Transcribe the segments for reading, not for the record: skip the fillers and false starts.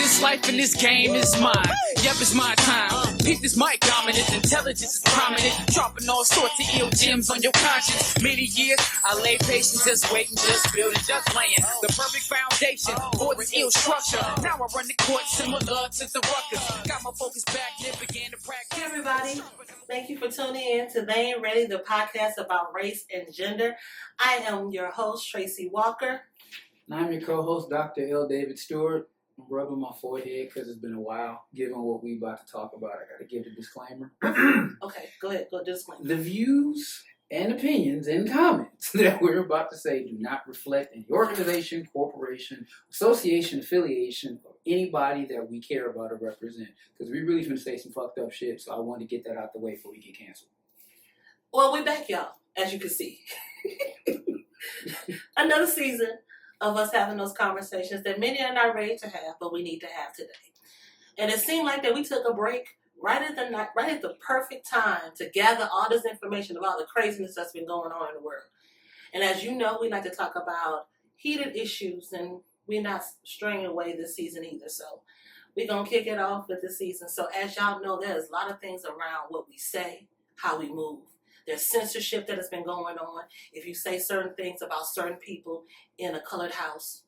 this life and this game is mine. Yep, it's my time. Peep this mic dominant, intelligence is prominent. Dropping all sorts of ill gems on your conscience. Many years, I lay patient, just waiting, just building, just laying the perfect foundation for this ill structure. Now I run the court similar to the Ruckers. Got my focus back, then began to practice. Hey everybody, thank you for tuning in to They Ain't Ready, the podcast about race and gender. I am your host, Tracy Walker. And I'm your co-host, Dr. L. David Stewart. I'm rubbing my forehead because it's been a while. Given what we about to talk about, I got to give the disclaimer. Okay, go ahead. Go disclaimer. The views and opinions and comments that we're about to say do not reflect any organization, corporation, association, affiliation, or anybody that we care about or represent. Because we really finna say some fucked up shit, so I wanted to get that out the way before we get canceled. Well, we're back, y'all, as you can see. Another season of us having those conversations that many are not ready to have, but we need to have today. And it seemed like that we took a break right at the perfect time to gather all this information about the craziness that's been going on in the world. And as you know, we like to talk about heated issues, and we're not straying away this season either. So we're going to kick it off with this season. So as y'all know, there's a lot of things around what we say, how we move. There's censorship that has been going on. If you say certain things about certain people in a colored house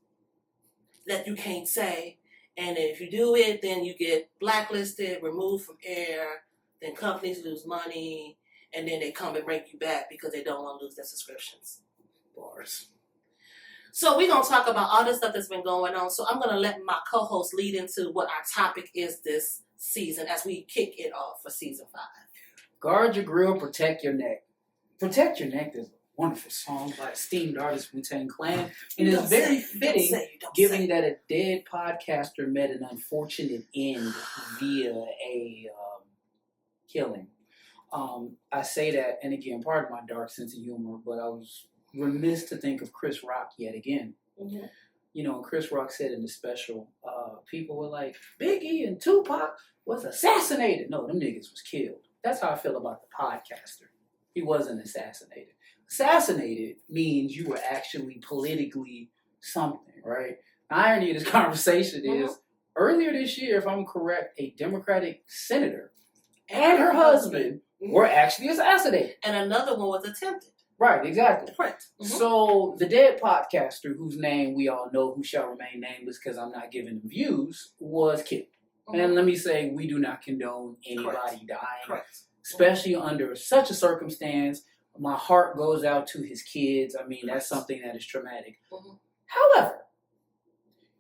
that you can't say, and if you do it, then you get blacklisted, removed from air, then companies lose money, and then they come and bring you back because they don't want to lose their subscriptions. Bars. So we're going to talk about all this stuff that's been going on. So I'm going to let my co-host lead into what our topic is this season as we kick it off for season 5. Guard your grill, protect your neck. Protect Your Neck is a wonderful song by esteemed artist Wu-Tang Clan. And it's very fitting, given that a dead podcaster met an unfortunate end via a killing. I say that, and again, part of my dark sense of humor, but I was remiss to think of Chris Rock yet again. Mm-hmm. You know, Chris Rock said in the special, people were like, Biggie and Tupac was assassinated. No, them niggas was killed. That's how I feel about the podcaster. He wasn't assassinated. Assassinated means you were actually politically something, right? The irony of this conversation is, earlier this year, if I'm correct, a Democratic senator and her husband were actually assassinated. And another one was attempted. Right, exactly. Correct. Mm-hmm. So the dead podcaster, whose name we all know, who shall remain nameless because I'm not giving them views, was killed. Mm-hmm. And let me say, we do not condone anybody dying. Correct. Especially under such a circumstance. My heart goes out to his kids. I mean, that's something that is traumatic. Mm-hmm. However,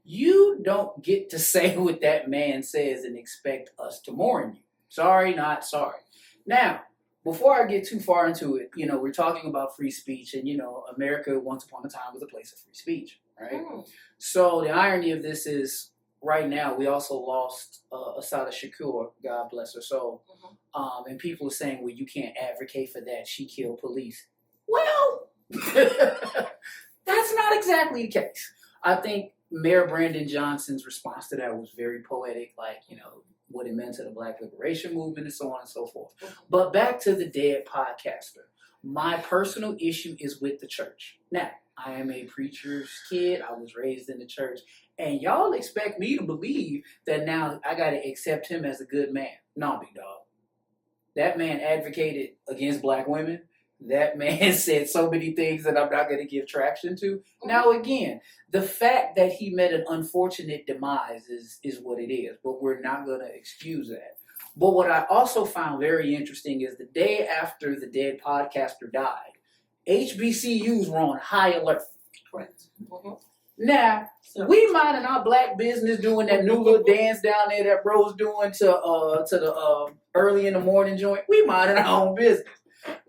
you don't get to say what that man says and expect us to mourn you. Sorry, not sorry. Now, before I get too far into it, you know, we're talking about free speech, and, you know, America once upon a time was a place of free speech, right? Mm. So the irony of this is, right now, we also lost Assata Shakur, God bless her soul. Mm-hmm. And people are saying, well, you can't advocate for that. She killed police. Well, that's not exactly the case. I think Mayor Brandon Johnson's response to that was very poetic, like, you know, what it meant to the Black Liberation Movement and so on and so forth. Mm-hmm. But back to the dead podcaster. My personal issue is with the church. Now, I am a preacher's kid. I was raised in the church. And y'all expect me to believe that now I got to accept him as a good man. No, big dog. That man advocated against black women. That man said so many things that I'm not going to give traction to. Mm-hmm. Now, again, the fact that he met an unfortunate demise is what it is. But we're not going to excuse that. But what I also found very interesting is the day after the dead podcaster died, HBCUs were on high alert. Correct. Mm-hmm. Now, we minding our black business doing that new little dance down there that bro's doing to the early in the morning joint. We minding our own business.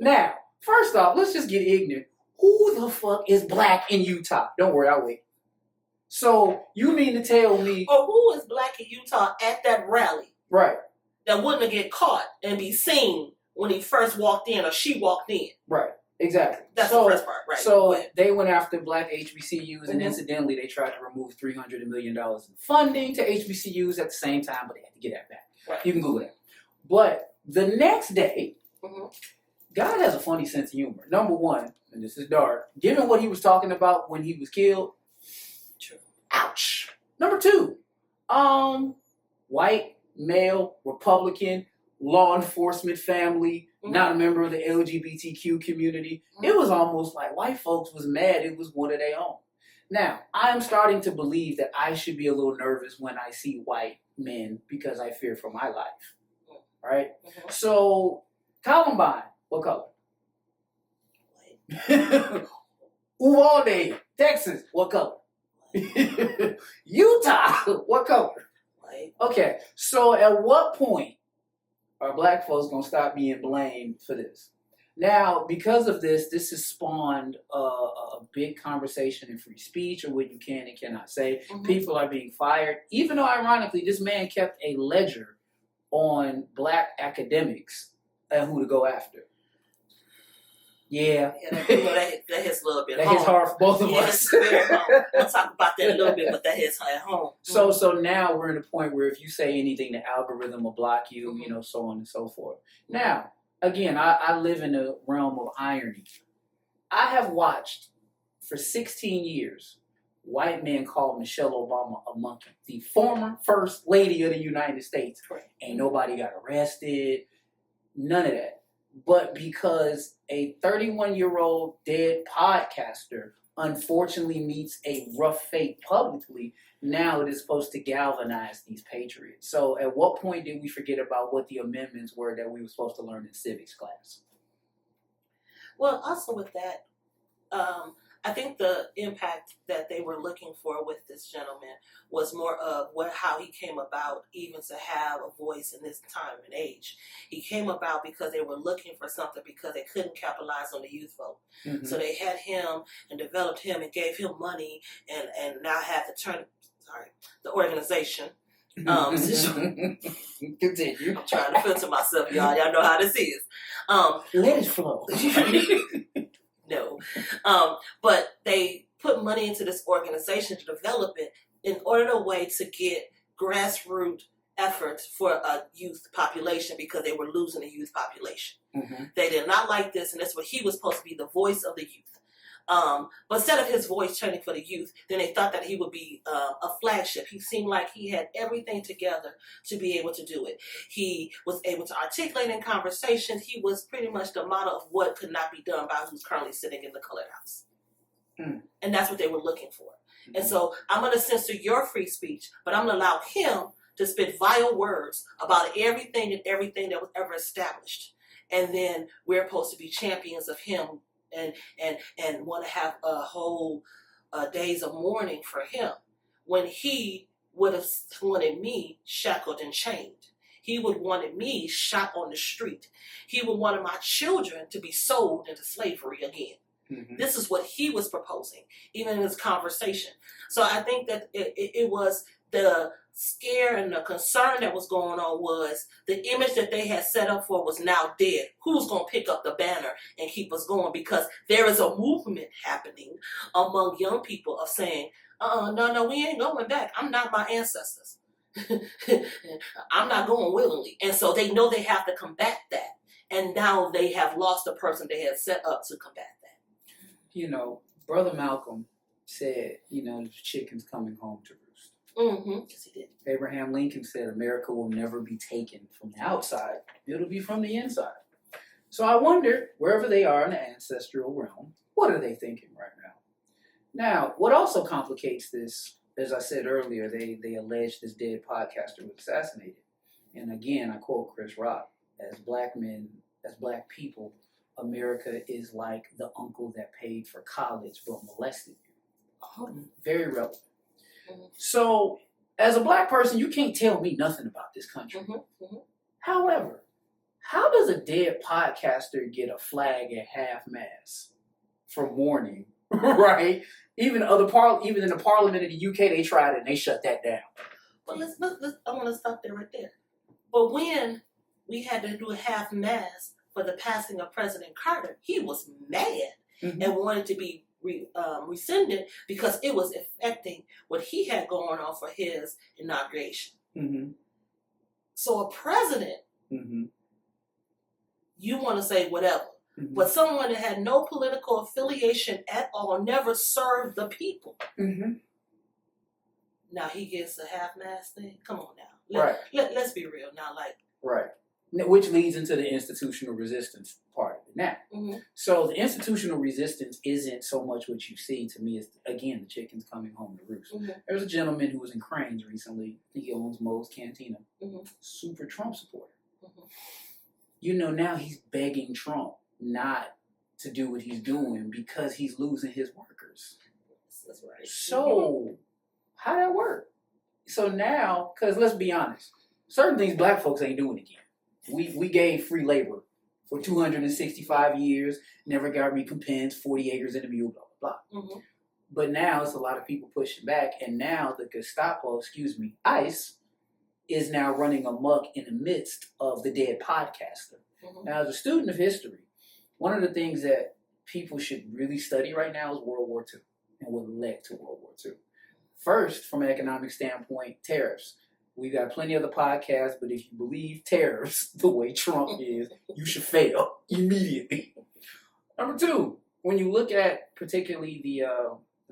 Now, first off, let's just get ignorant. Who the fuck is black in Utah? Don't worry, I'll wait. So, you mean to tell me... Or who is black in Utah at that rally? Right. That wouldn't get caught and be seen when he first walked in or she walked in. Right. Exactly. That's the first part, right? So they went after black HBCUs, and incidentally, they tried to remove $300 million in funding to HBCUs at the same time, but they had to get that back. Right. You can Google that. But the next day, God has a funny sense of humor. Number one, and this is dark, given what he was talking about when he was killed, ouch. Number two, White, male, Republican, law enforcement family, not a member of the LGBTQ community. It was almost like white folks was mad it was one of their own. Now, I'm starting to believe that I should be a little nervous when I see white men because I fear for my life. Right? So, Columbine, what color? White. Uvalde, Texas, what color? Utah, what color? White. Okay, so at what point are black folks going to stop being blamed for this? Now, because of this has spawned a big conversation in free speech or what you can and cannot say. People are being fired, even though, ironically, this man kept a ledger on black academics and who to go after. Yeah. That hits a little bit that home. hits hard for both of us. We'll talk about that a little bit, but that hits at home. So now we're in a point where if you say anything, the algorithm will block you, you know, so on and so forth. Now, again, I live in a realm of irony. I have watched for 16 years white men call Michelle Obama a monkey, the former first lady of the United States. Correct. Ain't nobody got arrested, none of that. But because a 31-year-old dead podcaster unfortunately meets a rough fate publicly, now it is supposed to galvanize these patriots. So at what point did we forget about what the amendments were that we were supposed to learn in civics class? Well, also with that, I think the impact that they were looking for with this gentleman was more of how he came about even to have a voice in this time and age. He came about because they were looking for something because they couldn't capitalize on the youth vote. So they had him and developed him and gave him money and now have the organization. Continue. I'm trying to filter myself, y'all. Y'all know how this is. Let it flow. No. But they put money into this organization to develop it in order to get grassroots efforts for a youth population because they were losing the youth population. They did not like this, and that's what he was supposed to be, the voice of the youth. But instead of his voice turning for the youth, then they thought that he would be a flagship. He seemed like he had everything together to be able to do it. He was able to articulate in conversations. He was pretty much the model of what could not be done by who's currently sitting in the colored house. And that's what they were looking for. And so I'm going to censor your free speech, but I'm going to allow him to spit vile words about everything that was ever established. And then we're supposed to be champions of him and want to have a whole days of mourning for him when he would have wanted me shackled and chained. He would wanted me shot on the street. He would wanted my children to be sold into slavery again. This is what he was proposing, even in this conversation. So I think that it was the scare and the concern that was going on was the image that they had set up for was now dead. Who's going to pick up the banner and keep us going? Because there is a movement happening among young people of saying, no, we ain't going back. I'm not my ancestors. I'm not going willingly. And so they know they have to combat that. And now they have lost the person they had set up to combat that. You know, Brother Malcolm said, the chicken's coming home to roost. Yes, he did. Abraham Lincoln said America will never be taken from the outside. It'll be from the inside. So I wonder, wherever they are in the ancestral realm, what are they thinking right now? Now, what also complicates this, as I said earlier, they allege this dead podcaster was assassinated. And again, I quote Chris Rock, as black men, as black people, America is like the uncle that paid for college but molested you. Very relevant. So, as a black person, you can't tell me nothing about this country. However, how does a dead podcaster get a flag at half-mast for mourning, right? Even in the Parliament of the UK, they tried it and they shut that down. Well, let's I want to stop there right there. But when we had to do a half-mast for the passing of President Carter, he was mad and wanted to be rescinded because it was affecting what he had going on for his inauguration. So a president, you want to say whatever, but someone that had no political affiliation at all, never served the people, now he gets a half-mast thing. Come on now. Right. Let's be real now. Like, right. Which leads into the institutional resistance part of it. Now, so the institutional resistance isn't so much what you see. To me, it's, again, the chickens coming home to roost. There's a gentleman who was in Cranes recently. I think he owns Moe's Cantina. Super Trump supporter. You know, now he's begging Trump not to do what he's doing because he's losing his workers. That's right. So, how that work? So now, because let's be honest, certain things black folks ain't doing again. We gave free labor for 265 years, never got recompensed, 40 acres and a mule, blah, blah, blah. But now it's a lot of people pushing back, and now the Gestapo, ICE, is now running amok in the midst of the dead podcaster. Now, as a student of history, one of the things that people should really study right now is World War II and what led to World War II. First, from an economic standpoint, tariffs. We've got plenty of the podcasts, but if you believe tariffs the way Trump is, you should fail immediately. Number two, when you look at particularly the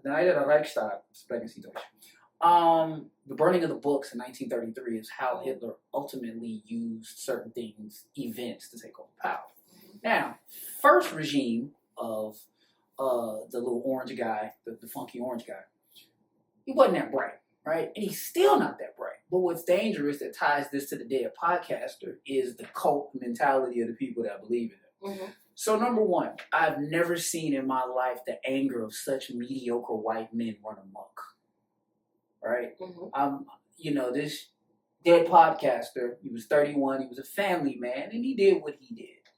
Night of the Reichstag, the burning of the books in 1933 is how Hitler ultimately used certain things, events, to take over power. Now, first regime of the little orange guy, the funky orange guy, he wasn't that bright, right? And he's still not that bright. But what's dangerous that ties this to the dead podcaster is the cult mentality of the people that believe in it. So number one, I've never seen in my life the anger of such mediocre white men run amok. Right? You know, this dead podcaster, he was 31, he was a family man, and he did what he did.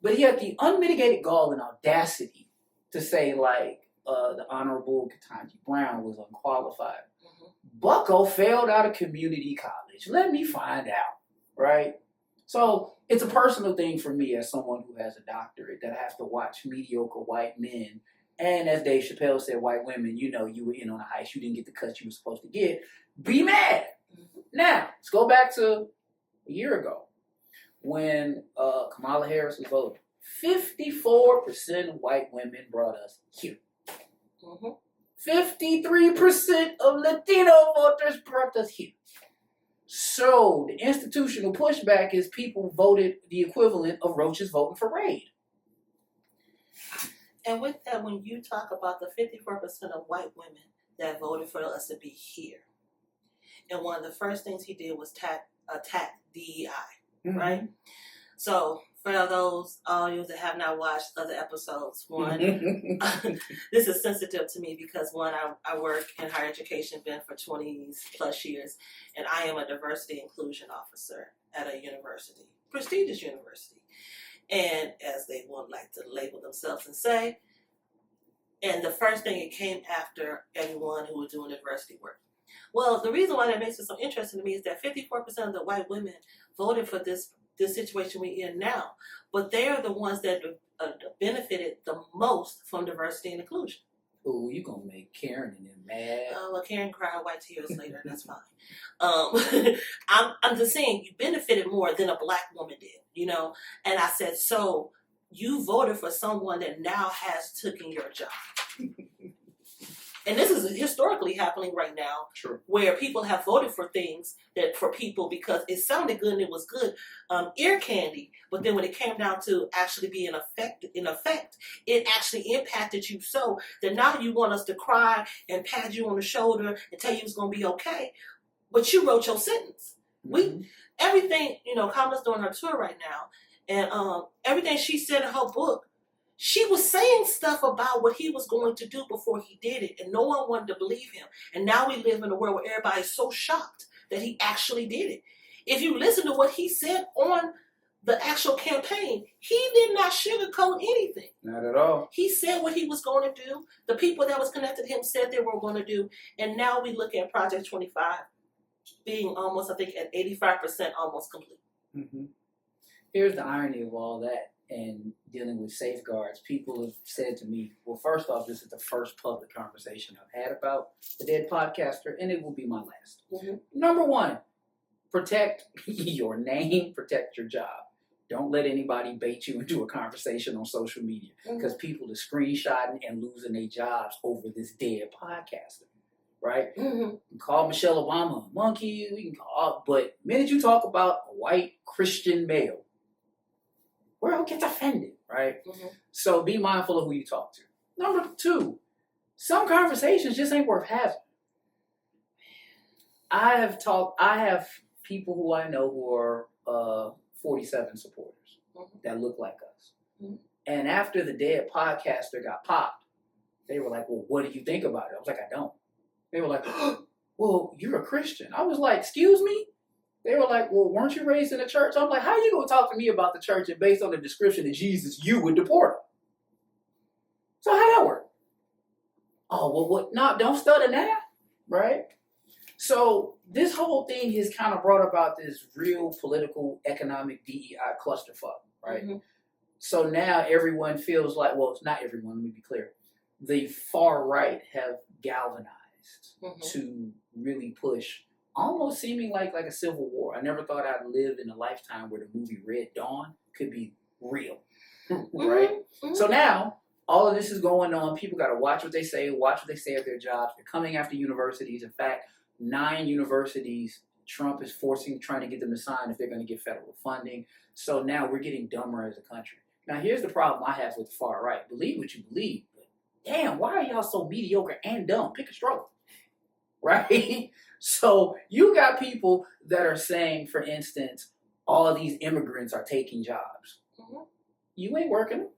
But he had the unmitigated gall and audacity to say, like, the Honorable Ketanji Brown was unqualified. Bucko failed out of community college. Let me find out, right? So it's a personal thing for me as someone who has a doctorate that I have to watch mediocre white men. And as Dave Chappelle said, white women, you know, you were in on a heist, you didn't get the cuts you were supposed to get. Be mad. Now, let's go back to a year ago when Kamala Harris was voting. 54% of white women brought us here. 53% of Latino voters brought us here. So the institutional pushback is people voted the equivalent of roaches voting for Raid. And with that, when you talk about the 54% of white women that voted for us to be here, and one of the first things he did was attack DEI, right? So for those all you that have not watched other episodes, one, this is sensitive to me because one, I work in higher education, been for 20 plus years, and I am a diversity inclusion officer at a university, prestigious university. And as they would like to label themselves and say, and the first thing it came after everyone who was doing diversity work. Well, the reason why that makes it so interesting to me is that 54% of the white women voted for this situation we're in now, but they are the ones that benefited the most from diversity and inclusion. Ooh, you gonna make Karen and them mad. Well, Karen cried white tears later, that's fine. I'm just saying, you benefited more than a black woman did, you know? And I said, so you voted for someone that now has taken your job. And this is historically happening right now, where people have voted for things that for people because it sounded good and it was good, ear candy. But then when it came down to actually being in effect, it actually impacted you so that now you want us to cry and pat you on the shoulder and tell you it's going to be okay. But you wrote your sentence. Everything, you know, Kamala's doing her tour right now, and everything she said in her book, she was saying stuff about what he was going to do before he did it, and no one wanted to believe him. And now we live in a world where everybody's so shocked that he actually did it. If you listen to what he said on the actual campaign, he did not sugarcoat anything. Not at all. He said what he was going to do. The people that was connected to him said they were going to do. And now we look at Project 25 being almost, I think, at 85% almost complete. Here's the irony of all that. And dealing with safeguards, people have said to me, well, first off, this is the first public conversation I've had about the dead podcaster, and it will be my last. Number one, protect your name, protect your job. Don't let anybody bait you into a conversation on social media because people are screenshotting and losing their jobs over this dead podcaster, right? Mm-hmm. We can call Michelle Obama a monkey. We can call, but the minute you talk about a white Christian male, world gets offended, right? Mm-hmm. So be mindful of who you talk to. Number 2, some conversations just ain't worth having. I have people who I know who are 47 supporters that look like us. Mm-hmm. And after the Dead podcaster got popped, they were like, well, what do you think about it? I was like, I don't. They were like, well, you're a Christian. I was like, excuse me? They were like, well, weren't you raised in a church? I'm like, how you going to talk to me about the church and based on the description of Jesus, you would deport him? So how that work? Oh, well, what? No, don't stutter now, right? So this whole thing has kind of brought about this real political, economic DEI clusterfuck, right? Mm-hmm. So now everyone feels like, well, it's not everyone, let me be clear. The far right have galvanized to really push, almost seeming like a civil war. I never thought I'd live in a lifetime where the movie Red Dawn could be real, right? Mm-hmm. So now all of this is going on. People got to watch what they say at their jobs. They're coming after universities. In fact, 9 universities Trump is trying to get them to sign if they're going to get federal funding. So now we're getting dumber as a country. Now here's the problem I have with the far right. Believe what you believe, but damn, why are y'all so mediocre and dumb? Pick a stroke, right? So you got people that are saying, for instance, all these immigrants are taking jobs. Mm-hmm. You ain't working them.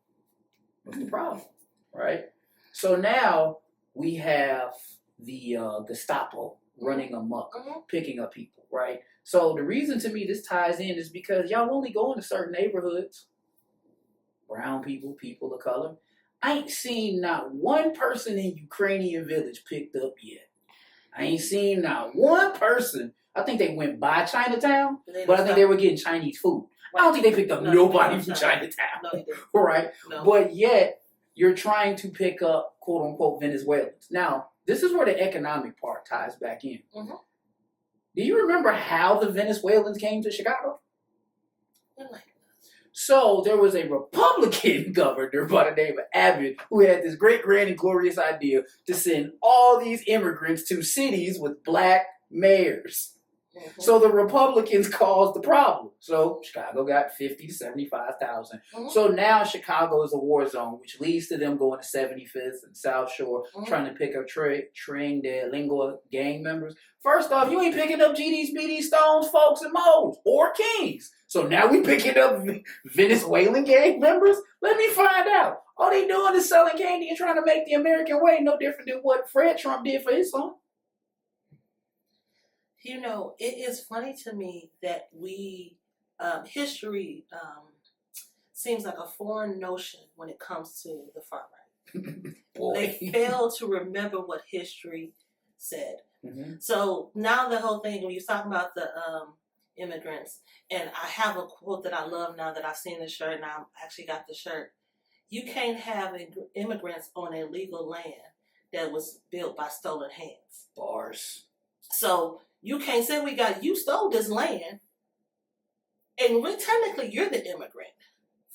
What's the problem, right? So now we have the Gestapo running amok, picking up people, right? So the reason to me this ties in is because y'all only go into certain neighborhoods. Brown people, people of color. I ain't seen not one person in Ukrainian village picked up yet. I ain't seen not one person. I think they went by Chinatown, but I think they were getting Chinese food. I don't think they picked up nobody from Chinatown, right? No. But yet, you're trying to pick up, quote unquote, Venezuelans. Now, this is where the economic part ties back in. Mm-hmm. Do you remember how the Venezuelans came to Chicago? So there was a Republican governor by the name of Abbott who had this great, grand, and glorious idea to send all these immigrants to cities with black mayors. Mm-hmm. So the Republicans caused the problem. So Chicago got 50 to 75,000. Mm-hmm. So now Chicago is a war zone, which leads to them going to 75th and South Shore, trying to pick up train their lingua gang members. First off, you ain't picking up GDs, BDs, Stones, Folks, and Moes, or Kings. So now we picking up Venezuelan gang members? Let me find out. All they doing is selling candy and trying to make the American way, no different than what Fred Trump did for his son. You know, it is funny to me that history seems like a foreign notion when it comes to the far right. They fail to remember what history said. Mm-hmm. So now the whole thing, when you're talking about the immigrants, and I have a quote that I love now that I've seen the shirt, and I actually got the shirt. You can't have immigrants on a legal land that was built by stolen hands. Bars. So you can't say you stole this land, and technically you're the immigrant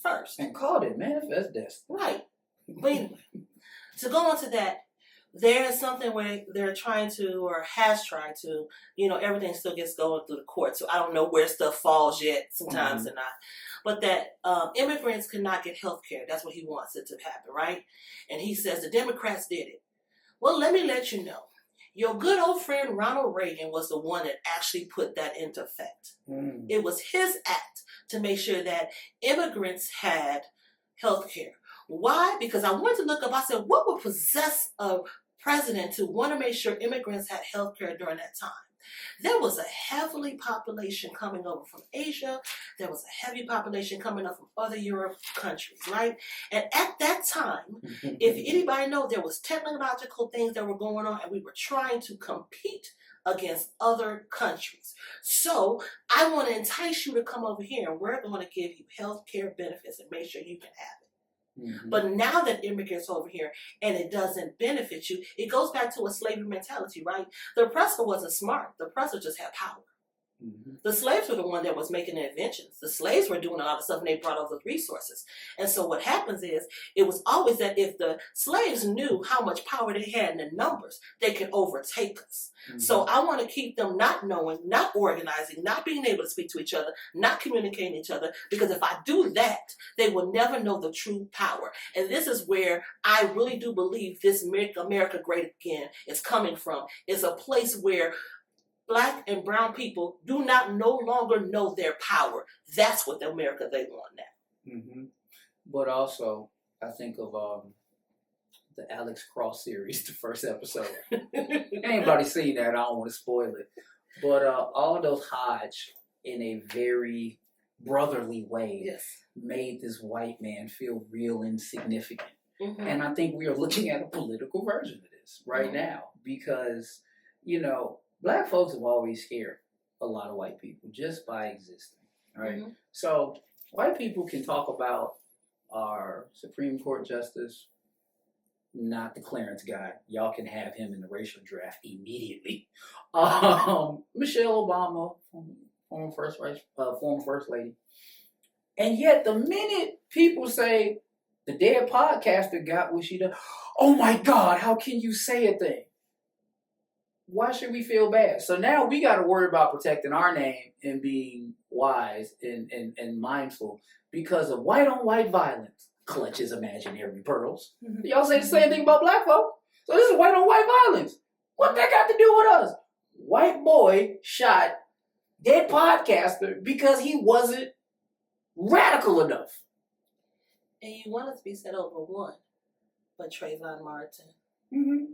first. And called it manifest destiny. Right. But anyway, to go on to that, there is something where they're trying to, or has tried to, everything still gets going through the court. So I don't know where stuff falls yet. Sometimes they're not. But that immigrants cannot get health care. That's what he wants it to happen, right? And he says the Democrats did it. Well, let me let you know. Your good old friend Ronald Reagan was the one that actually put that into effect. Mm. It was his act to make sure that immigrants had health care. Why? Because I wanted to look up, I said, what would possess a president to want to make sure immigrants had health care during that time? There was a heavily population coming over from Asia. There was a heavy population coming up from other Europe countries, right? And at that time, if anybody knows, there was technological things that were going on, and we were trying to compete against other countries. So I want to entice you to come over here, and we're going to give you health care benefits and make sure you can have it. Mm-hmm. But now that immigrants over here and it doesn't benefit you, it goes back to a slavery mentality, right? The oppressor wasn't smart. The oppressor just had power. Mm-hmm. The slaves were the one that was making the inventions. The slaves were doing a lot of stuff and they brought all those resources. And so what happens is, it was always that if the slaves knew how much power they had in the numbers, they could overtake us. Mm-hmm. So I want to keep them not knowing, not organizing, not being able to speak to each other, not communicating with each other, because if I do that, they will never know the true power. And this is where I really do believe this Make America Great Again is coming from. It's a place where Black and brown people do not no longer know their power. That's what the America they want now. Mm-hmm. But also, I think of the Alex Cross series, the first episode. Anybody seen that? I don't want to spoil it. But Aldous Hodge, in a very brotherly way, Yes. made this white man feel real insignificant. Mm-hmm. And I think we are looking at a political version of this right Mm-hmm. now because, Black folks have always scared a lot of white people just by existing, right? Mm-hmm. So white people can talk about our Supreme Court Justice, not the Clarence guy. Y'all can have him in the racial draft immediately. Michelle Obama, former first lady. And yet the minute people say the dead podcaster got what she done, oh my God, how can you say a thing? Why should we feel bad? So now we got to worry about protecting our name and being wise and mindful because of white on white violence clutches imaginary pearls. Mm-hmm. Y'all say the same thing about Black folk. So this is white on white violence. What that got to do with us? White boy shot dead podcaster because he wasn't radical enough. And you want it to be said over one, but Trayvon Martin. Mm-hmm.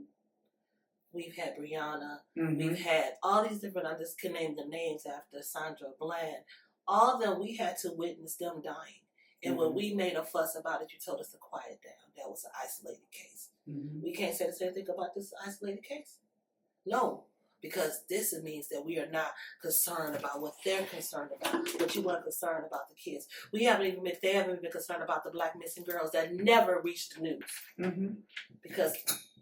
We've had Breonna. Mm-hmm. We've had all these different, I just can name the names after Sandra Bland. All of them, we had to witness them dying. And when we made a fuss about it, you told us to quiet down. That was an isolated case. Mm-hmm. We can't say the same thing about this isolated case. No, because this means that we are not concerned about what they're concerned about, but you weren't concerned about the kids. They haven't even been concerned about the Black missing girls that never reached the news. Mm-hmm. Because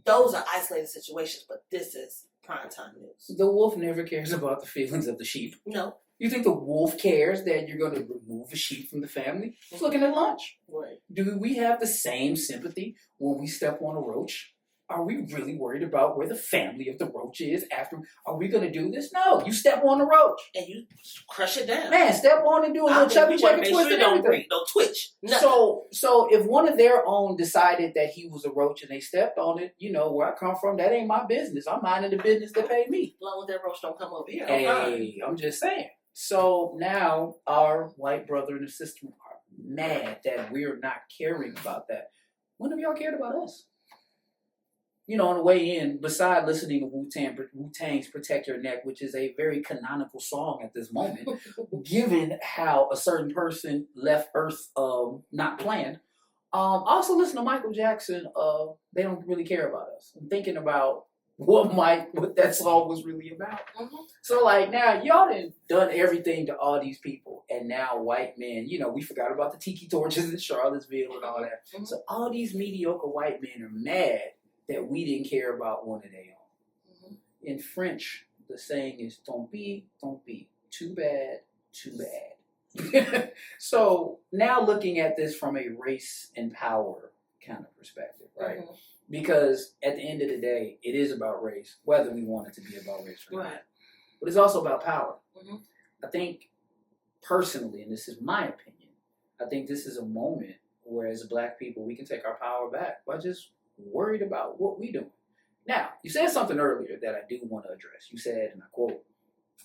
those are isolated situations, but this is primetime news. The wolf never cares about the feelings of the sheep. No. You think the wolf cares that you're going to remove a sheep from the family? He's looking at lunch. Right. Do we have the same sympathy when we step on a roach? Are we really worried about where the family of the roach is after? Are we going to do this? No. You step on the roach. And you crush it down. Man, step on and do a little chubby check and twist and don't everything. breathe, don't twitch. Nothing. So if one of their own decided that he was a roach and they stepped on it, where I come from, that ain't my business. I'm minding the business that paid me. As long as that roach don't come over here. Hey, I'm just saying. So now our white brother and sister are mad that we're not caring about that. When have y'all cared about us? On the way in, beside listening to Wu-Tang's Protect Your Neck, which is a very canonical song at this moment, given how a certain person left Earth not planned, also listen to Michael Jackson, They Don't Really Care About Us. I'm thinking about what that song was really about. Mm-hmm. So now y'all done everything to all these people, and now white men, we forgot about the tiki torches in Charlottesville and all that. Mm-hmm. So all these mediocre white men are mad that we didn't care about one of their own. Mm-hmm. In French, the saying is "tant pis, too bad, too bad." So now looking at this from a race and power kind of perspective, right? Mm-hmm. Because at the end of the day, it is about race, whether we want it to be about race or not. Right. But it's also about power. Mm-hmm. I think, personally, and this is my opinion, I think this is a moment where as Black people, we can take our power back by just worried about what we do. Now, you said something earlier that I do want to address. You said, and I quote,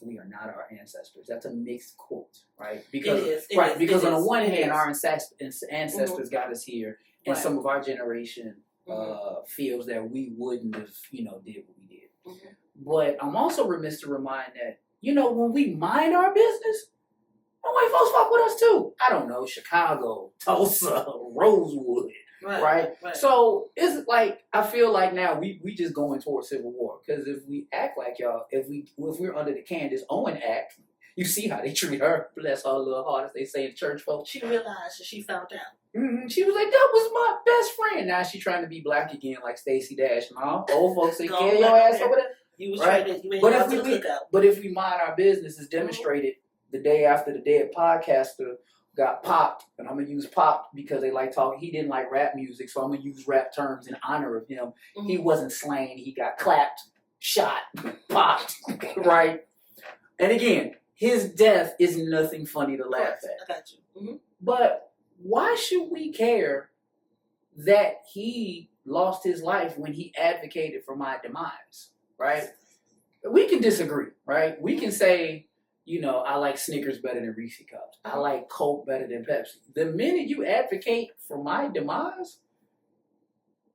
"We are not our ancestors." That's a mixed quote, right? Because because on the one hand, our ancestors got us here, and some of our generation feels that we wouldn't have, did what we did. Mm-hmm. But I'm also remiss to remind that, when we mind our business, the white folks fuck with us too. I don't know, Chicago, Tulsa, Rosewood. Right? So it's like I feel like now we just going towards civil war, because if we act like y'all, if we're under the Candace Owen Act, you see how they treat her. Bless her little heart, as they say in church folks. She realized that she found out. Mm-hmm. She was like, that was my best friend. Now she trying to be Black again, like Stacey Dash. No, old folks say, get your ass over there. You was right? trying to, you ain't But out if to the we, cookout. but if we mind our business, is demonstrated the day after the dead podcaster got popped, and I'm gonna use popped because they like talking. He didn't like rap music, so I'm gonna use rap terms in honor of him. Mm-hmm. He wasn't slain; he got clapped, shot, popped, right? And again, his death is nothing funny to laugh at. I got you. Mm-hmm. But why should we care that he lost his life when he advocated for my demise, right? We can disagree, right? We can say, you know, I like Snickers better than Reese Cups. I like Coke better than Pepsi. The minute you advocate for my demise,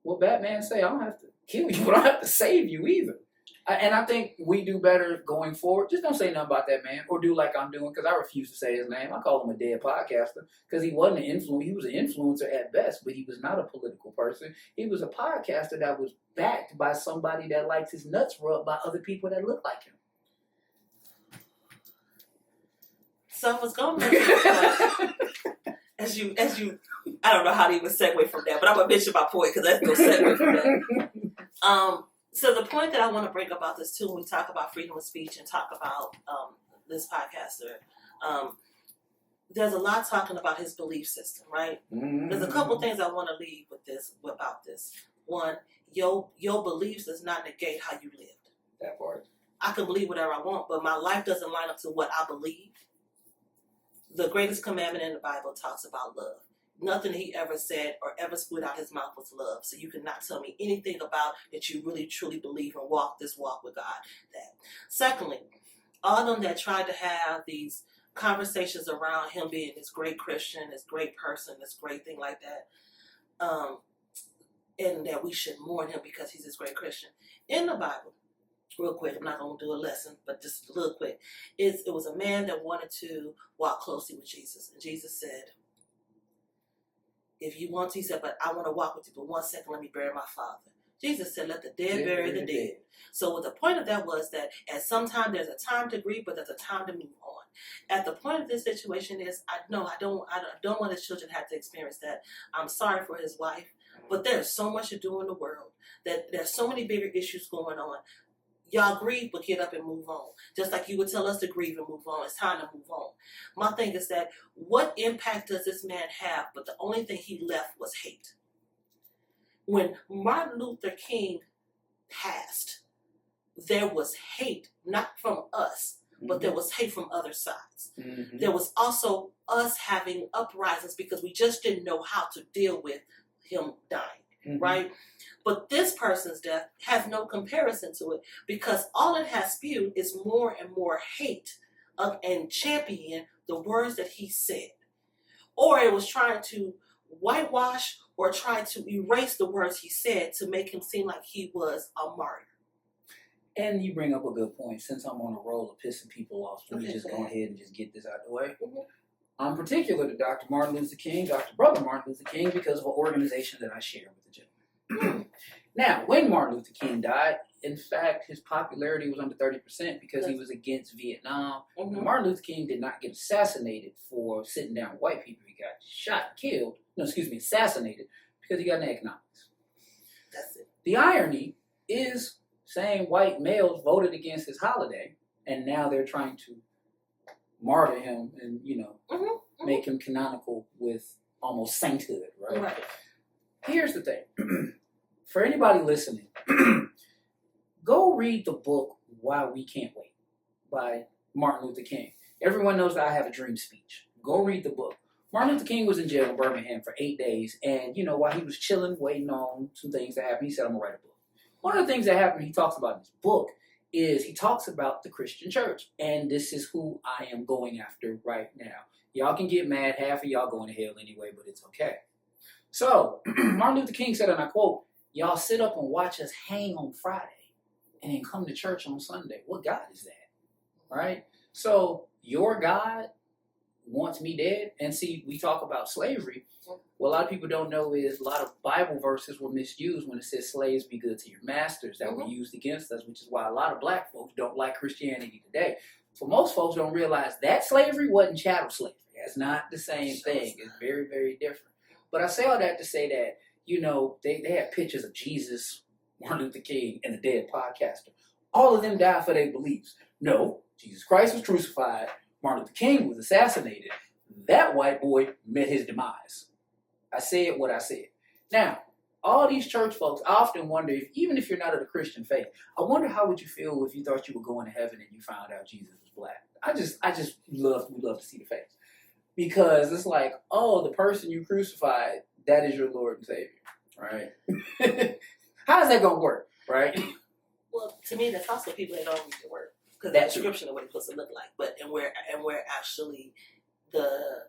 what Batman say, I don't have to kill you, but I don't have to save you either. And I think we do better going forward. Just don't say nothing about that man, or do like I'm doing, because I refuse to say his name. I call him a dead podcaster because he wasn't an influencer. He was an influencer at best, but he was not a political person. He was a podcaster that was backed by somebody that likes his nuts rubbed by other people that look like him. So I was going to as you, I don't know how to even segue from that, but I'm gonna mention my point because that's no segue from that. So the point that I want to bring about this too, when we talk about freedom of speech and talk about this podcaster, there's a lot talking about his belief system, right? Mm-hmm. There's a couple things I want to leave with this about this. One, your beliefs does not negate how you lived. That part. I can believe whatever I want, but my life doesn't line up to what I believe. The greatest commandment in the Bible talks about love. Nothing he ever said or ever spewed out his mouth was love. So you cannot tell me anything about that you really truly believe and walk this walk with God. That. Secondly, all of them that tried to have these conversations around him being this great Christian, this great person, this great thing like that, and that we should mourn him because he's this great Christian. In the Bible, real quick, I'm not going to do a lesson, but just a little quick. It was a man that wanted to walk closely with Jesus. And Jesus said, if you want to, he said, but I want to walk with you, but 1 second, let me bury my father. Jesus said, let the dead bury the dead. So what the point of that was that at some time there's a time to grieve, but there's a time to move on. At the point of this situation is, I don't want his children to have to experience that. I'm sorry for his wife, but there's so much to do in the world, that there's so many bigger issues going on. Y'all grieve, but get up and move on. Just like you would tell us to grieve and move on. It's time to move on. My thing is that what impact does this man have? But the only thing he left was hate. When Martin Luther King passed, there was hate, not from us, but there was hate from other sides. Mm-hmm. There was also us having uprisings because we just didn't know how to deal with him dying, right? But this person's death has no comparison to it because all it has spewed is more and more hate and champion the words that he said. Or it was trying to whitewash or try to erase the words he said to make him seem like he was a martyr. And you bring up a good point. Since I'm on a roll of pissing people off, let me just go ahead and just get this out of the way. Mm-hmm. I'm particular to Dr. Martin Luther King, Dr. Brother Martin Luther King, because of an organization that I share with the gentleman. Now, when Martin Luther King died, in fact, his popularity was under 30% because he was against Vietnam. Mm-hmm. Martin Luther King did not get assassinated for sitting down with white people. He got shot, killed, assassinated because he got in economics. That's it. The irony is saying white males voted against his holiday, and now they're trying to martyr him and, make him canonical with almost sainthood, right? Here's the thing. For anybody listening, go read the book Why We Can't Wait by Martin Luther King. Everyone knows that I have a dream speech. Go read the book. Martin Luther King was in jail in Birmingham for 8 days, and, while he was chilling, waiting on some things to happen, he said, I'm going to write a book. One of the things that happened he talks about in his book is he talks about the Christian church, and this is who I am going after right now. Y'all can get mad. Half of y'all going to hell anyway, but it's okay. So, Martin Luther King said, and I quote, y'all sit up and watch us hang on Friday and then come to church on Sunday. What God is that? Right? So, your God wants me dead. And see, we talk about slavery. What a lot of people don't know is a lot of Bible verses were misused when it says slaves be good to your masters that were used against us, which is why a lot of black folks don't like Christianity today. So most folks don't realize that slavery wasn't chattel slavery. That's not the same thing. It's very, very different. But I say all that to say that, they had pictures of Jesus, Martin Luther King, and the dead podcaster all of them died for their beliefs. No, Jesus Christ was crucified. Martin Luther King was assassinated. That white boy met his demise. I said what I said. Now, all these church folks, I often wonder, even if you're not of the Christian faith, I wonder how would you feel if you thought you were going to heaven and you found out Jesus was black. I just love to see the face. Because it's like, oh, the person you crucified, that is your Lord and Savior, right? How is that going to work, right? Well, to me, that's also people that don't read the word. Because that That's description of what it's supposed to look like. But and where actually the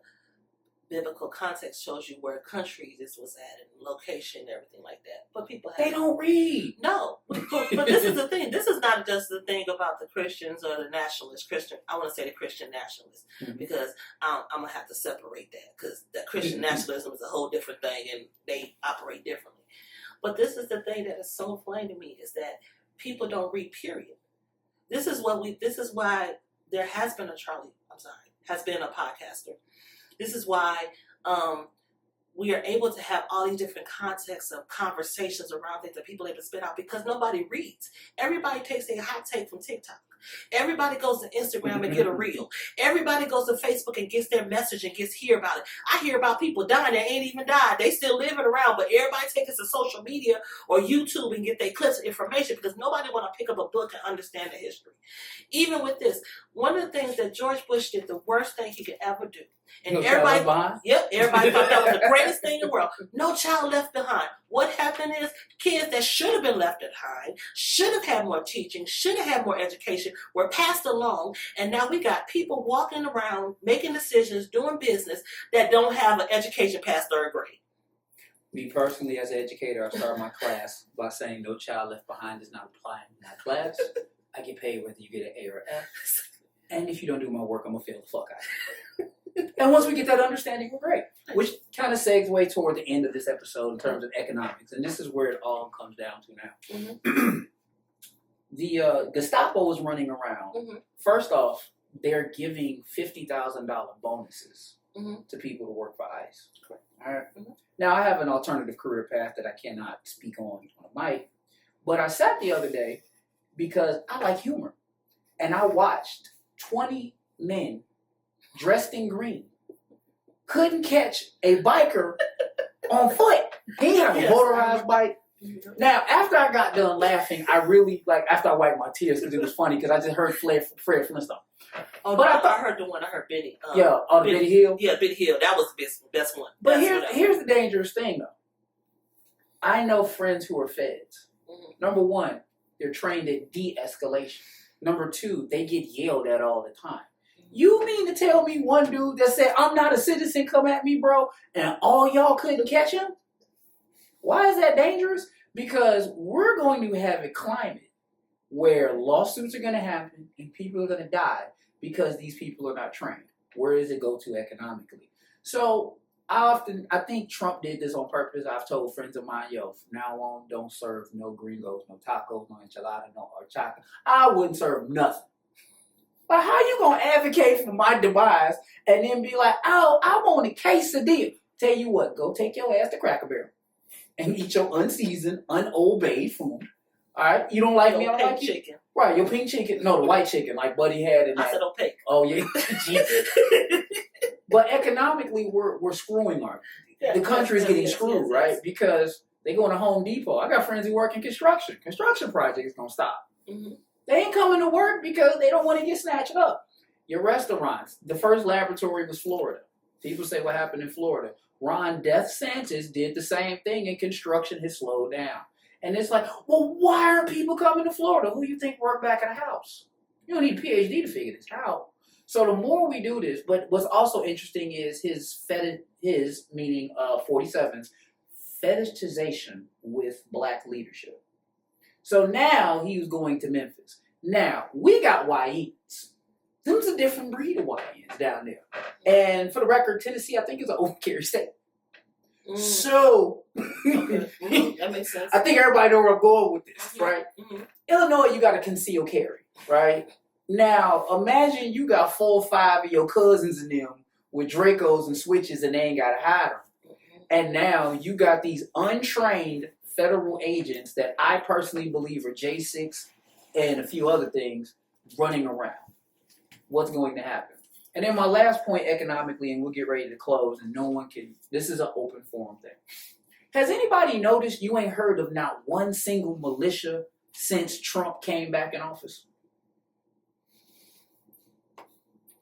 biblical context shows you where country this was at and location and everything like that. But people They don't read. No, but this is the thing. This is not just the thing about the Christians or the nationalist Christian. I want to say the Christian nationalists because I'm gonna have to separate that because the Christian nationalism is a whole different thing and they operate differently. But this is the thing that is so plain to me is that people don't read. Period. This is why there has been a podcaster. This is why we are able to have all these different contexts of conversations around things that people able to spit out because nobody reads. Everybody takes a hot take from TikTok. Everybody goes to Instagram and get a reel. Everybody goes to Facebook and gets their message and gets hear about it. I hear about people dying that ain't even died. They still living around, but everybody takes it to social media or YouTube and get their clips of information because nobody want to pick up a book and understand the history. Even with this, one of the things that George Bush did, the worst thing he could ever do, and everybody thought that was the greatest thing in the world. No child left behind. What happened is kids that should have been left behind, should have had more teaching, should have had more education, were passed along, and now we got people walking around, making decisions, doing business that don't have an education past third grade. Me personally, as an educator, I start my class by saying no child left behind is not applying in my class. I get paid whether you get an A or F. And if you don't do my work, I'm going to fail the fuck out of you. And once we get that understanding, we're great. Which kind of segues toward the end of this episode in terms of economics. And this is where it all comes down to now. Mm-hmm. The Gestapo is running around. Mm-hmm. First off, they're giving $50,000 bonuses to people to work for ICE. Correct. All right. Mm-hmm. Now, I have an alternative career path that I cannot speak on a mic. But I sat the other day because I like humor. And I watched 20 men dressed in green couldn't catch a biker on foot. He had a motorized bike. Now, after I got done laughing, I really, after I wiped my tears, because it was funny, because I just heard Fred Flintstone. Oh, but I heard the one, I heard Benny. Benny Hill? Yeah, Benny Hill. That was the best one. But here's the dangerous thing, though. I know friends who are feds. Mm-hmm. Number one, they're trained at de-escalation. Number two, they get yelled at all the time. You mean to tell me one dude that said, I'm not a citizen, come at me, bro, and all y'all couldn't catch him? Why is that dangerous? Because we're going to have a climate where lawsuits are going to happen and people are going to die because these people are not trained. Where does it go to economically? So I think Trump did this on purpose. I've told friends of mine, from now on, don't serve no gringos, no tacos, no enchilada, no horchata. I wouldn't serve nothing. But how you going to advocate for my demise and then be like, oh, I want a quesadilla? Tell you what, go take your ass to Cracker Barrel and eat your unseasoned, unobeyed food. All right? You don't like me, I don't like you. Chicken. Right, your pink chicken. No, the white chicken, like Buddy had in that. I said opaque. Oh, yeah. But economically, we're screwing the country's getting screwed, right? Because they go to Home Depot. I got friends who work in construction. Construction projects gonna stop. Mm-hmm. They ain't coming to work because they don't want to get snatched up. Your restaurants. The first laboratory was Florida. People say what happened in Florida. Ron DeSantis did the same thing, and construction has slowed down. And it's like, well, why aren't people coming to Florida? Who do you think work back at a house? You don't need a PhD to figure this out. So the more we do this, but what's also interesting is his meaning 47's fetishization with black leadership. So now he was going to Memphis. Now, we got YNs. Them's a different breed of YNs down there. And for the record, Tennessee, I think, is an open carry state. Mm. So, that makes sense. I think everybody know where I'm going with this, right? Mm-hmm. Illinois, you got to conceal carry, right? Now, imagine you got 4 or 5 of your cousins in them with Dracos and switches and they ain't got to hide them. Mm-hmm. And now you got these untrained federal agents that I personally believe are J6 and a few other things running around. What's going to happen? And then my last point economically, and we'll get ready to close, and no one can, this is an open forum thing. Has anybody noticed you ain't heard of not one single militia since Trump came back in office?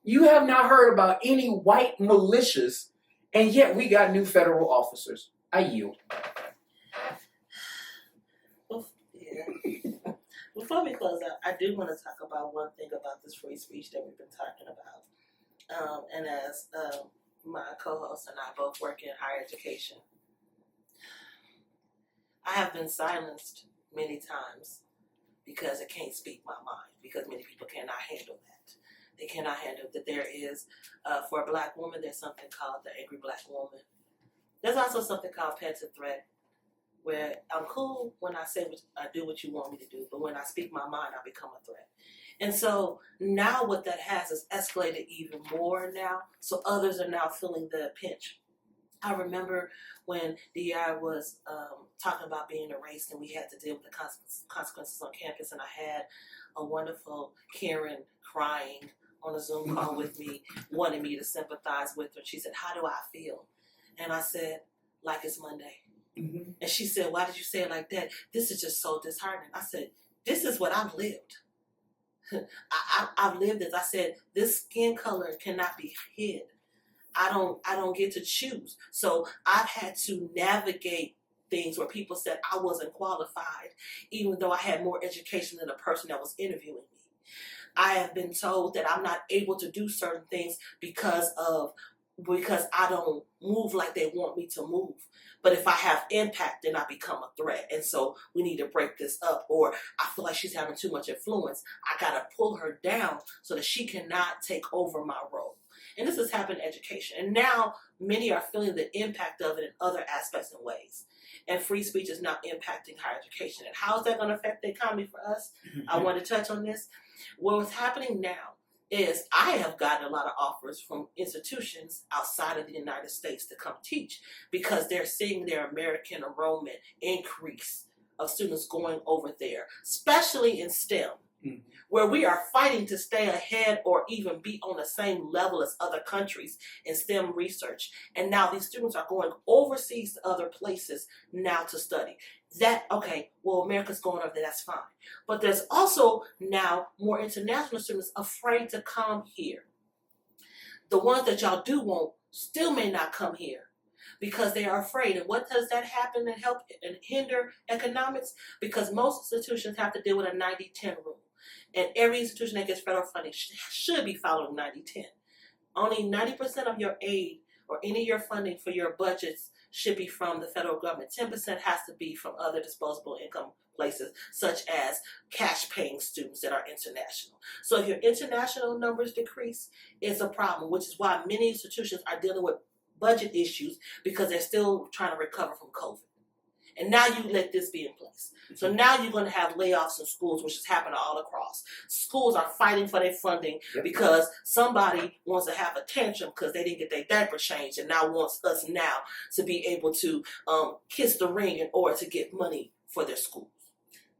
You have not heard about any white militias, and yet we got new federal officers. I yield. Before we close out, I do want to talk about one thing about this free speech that we've been talking about. And as my co-host and I both work in higher education, I have been silenced many times because I can't speak my mind, because many people cannot handle that. They cannot handle that there is, for a black woman, there's something called the angry black woman. There's also something called pet to threat, where I'm cool when I say I do what you want me to do, but when I speak my mind, I become a threat. And so now what that has is escalated even more now, so others are now feeling the pinch. I remember when DI was talking about being erased and we had to deal with the consequences on campus, and I had a wonderful Karen crying on a Zoom call with me, wanting me to sympathize with her. She said, "How do I feel?" And I said, "Like it's Monday." Mm-hmm. And she said, "Why did you say it like that? This is just so disheartening." I said, "This is what I've lived. I've lived this." I said, "This skin color cannot be hid. I don't get to choose." So I've had to navigate things where people said I wasn't qualified, even though I had more education than the person that was interviewing me. I have been told that I'm not able to do certain things because I don't move like they want me to move. But if I have impact, then I become a threat. And so we need to break this up. Or I feel like she's having too much influence. I got to pull her down so that she cannot take over my role. And this has happened in education. And now many are feeling the impact of it in other aspects and ways. And free speech is now impacting higher education. And how is that going to affect the economy for us? Mm-hmm. I want to touch on this. What's happening now is I have gotten a lot of offers from institutions outside of the United States to come teach because they're seeing their American enrollment increase of students going over there, especially in STEM, where we are fighting to stay ahead or even be on the same level as other countries in STEM research. And now these students are going overseas to other places now to study. America's going over there, that's fine. But there's also now more international students afraid to come here. The ones that y'all do want still may not come here because they are afraid. And what does that happen and help and hinder economics? Because most institutions have to deal with a 90-10 rule. And every institution that gets federal funding should be following 90-10. Only 90% of your aid or any of your funding for your budgets should be from the federal government. 10% has to be from other disposable income places, such as cash-paying students that are international. So if your international numbers decrease, it's a problem, which is why many institutions are dealing with budget issues because they're still trying to recover from COVID. And now you let this be in place. So now you're going to have layoffs in schools, which is happening all across. Schools are fighting for their funding because somebody wants to have a tantrum because they didn't get their diaper changed and now wants us now to be able to kiss the ring in order to get money for their schools.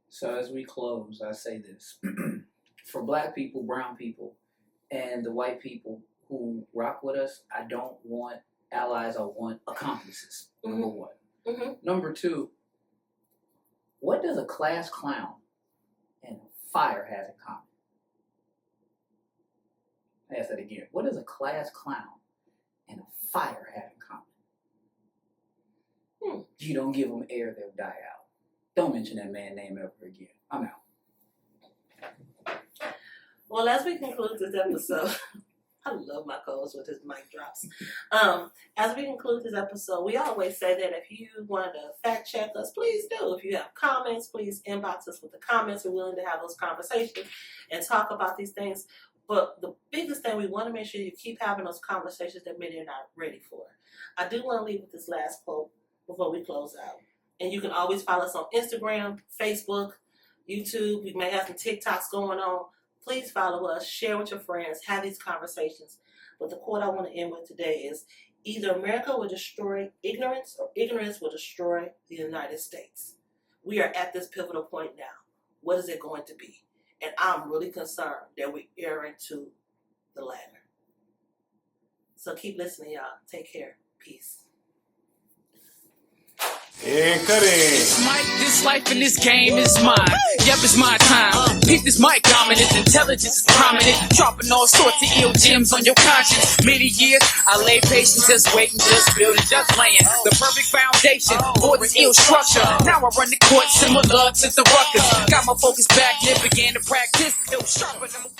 So as we close, I say this. For black people, brown people, and the white people who rock with us, I don't want allies, I want accomplices, number one. Mm-hmm. Number two, what does a class clown and a fire have in common? I ask that again. What does a class clown and a fire have in common? You don't give them air, they'll die out. Don't mention that man's name ever again. I'm out. Well, as we conclude this episode, I love my co-host with his mic drops. As we conclude this episode, we always say that if you want to fact check us, please do. If you have comments, please inbox us with the comments. We're willing to have those conversations and talk about these things. But the biggest thing, we want to make sure you keep having those conversations that many are not ready for. I do want to leave with this last quote before we close out. And you can always follow us on Instagram, Facebook, YouTube. We may have some TikToks going on. Please follow us, share with your friends, have these conversations. But the quote I want to end with today is, either America will destroy ignorance or ignorance will destroy the United States. We are at this pivotal point now. What is it going to be? And I'm really concerned that we err into the latter. So keep listening, y'all. Take care. Peace. And cutting. It's Mike, this life and this game is mine. Yep, it's my time. Peep this mic dominant, intelligence is prominent. Dropping all sorts of ill gems on your conscience. Many years, I lay patient, just waiting, just building, just laying the perfect foundation for this ill structure. Now I run the court similar to the ruckus. Got my focus back, then began to practice. It was sharper than